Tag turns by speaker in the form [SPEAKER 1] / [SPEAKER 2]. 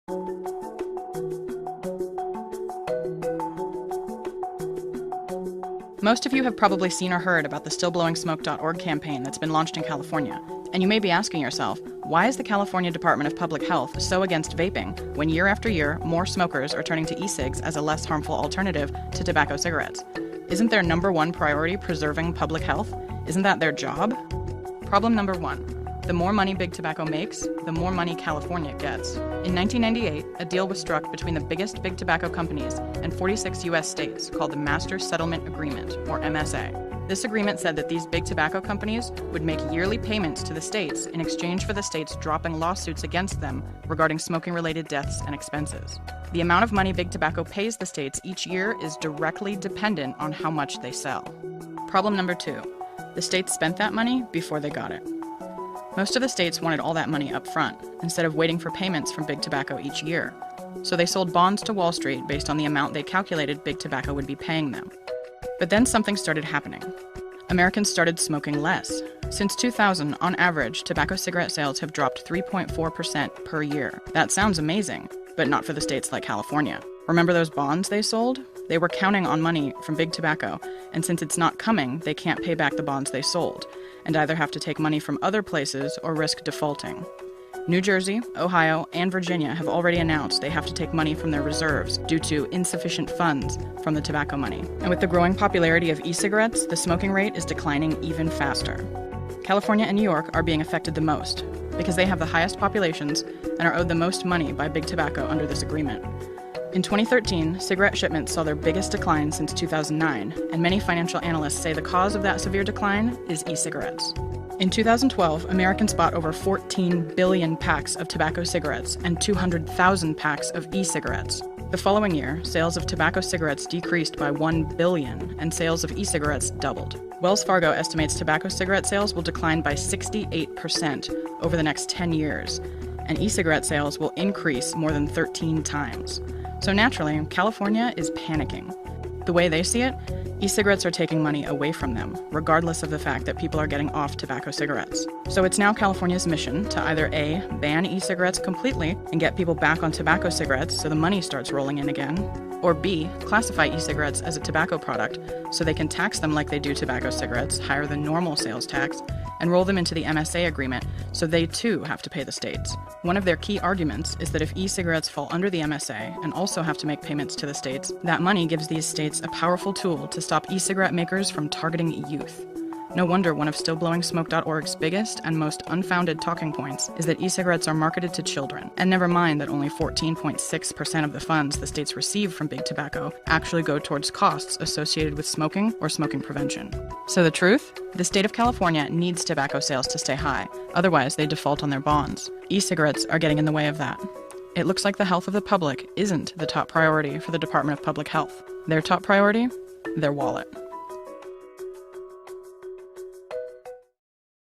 [SPEAKER 1] Most of you have probably seen or heard about the stillblowingsmoke.org campaign that's been launched in California. And you may be asking yourself, why is the California Department of Public Health so against vaping when year after year more smokers are turning to e-cigs as a less harmful alternative to tobacco cigarettes? Isn't their number one priority preserving public health? Isn't that their job? Problem number one. The more money Big Tobacco makes, the more money California gets. In 1998, a deal was struck between the biggest Big Tobacco companies and 46 U.S. states called the Master Settlement Agreement, or MSA. This agreement said that these Big Tobacco companies would make yearly payments to the states in exchange for the states dropping lawsuits against them regarding smoking-related deaths and expenses. The amount of money Big Tobacco pays the states each year is directly dependent on how much they sell. Problem number two. The states spent that money before they got it. Most of the states wanted all that money up front, instead of waiting for payments from Big Tobacco each year. So they sold bonds to Wall Street based on the amount they calculated Big Tobacco would be paying them. But then something started happening. Americans started smoking less. Since 2000, on average, tobacco cigarette sales have dropped 3.4% per year. That sounds amazing, but not for the states like California. Remember those bonds they sold? They were counting on money from Big Tobacco, and since it's not coming, they can't pay back the bonds they sold, and either have to take money from other places or risk defaulting. New Jersey, Ohio, and Virginia have already announced they have to take money from their reserves due to insufficient funds from the tobacco money. And with the growing popularity of e-cigarettes, the smoking rate is declining even faster. California and New York are being affected the most because they have the highest populations and are owed the most money by Big Tobacco under this agreement. In 2013, cigarette shipments saw their biggest decline since 2009, and many financial analysts say the cause of that severe decline is e-cigarettes. In 2012, Americans bought over 14 billion packs of tobacco cigarettes and 200,000 packs of e-cigarettes. The following year, sales of tobacco cigarettes decreased by 1 billion, and sales of e-cigarettes doubled. Wells Fargo estimates tobacco cigarette sales will decline by 68% over the next 10 years, and e-cigarette sales will increase more than 13 times. So naturally, California is panicking. The way they see it, e-cigarettes are taking money away from them, regardless of the fact that people are getting off tobacco cigarettes. So it's now California's mission to either A, ban e-cigarettes completely and get people back on tobacco cigarettes so the money starts rolling in again, or B, classify e-cigarettes as a tobacco product so they can tax them like they do tobacco cigarettes, higher than normal sales tax, and roll them into the MSA agreement so they too have to pay the states. One of their key arguments is that if e-cigarettes fall under the MSA and also have to make payments to the states, that money gives these states a powerful tool to stop e-cigarette makers from targeting youth. No wonder one of stillblowingsmoke.org's biggest and most unfounded talking points is that e-cigarettes are marketed to children, and never mind that only 14.6% of the funds the states receive from Big Tobacco actually go towards costs associated with smoking or smoking prevention. So the truth? The state of California needs tobacco sales to stay high, otherwise they default on their bonds. E-cigarettes are getting in the way of that. It looks like the health of the public isn't the top priority for the Department of Public Health. Their top priority? Their wallet.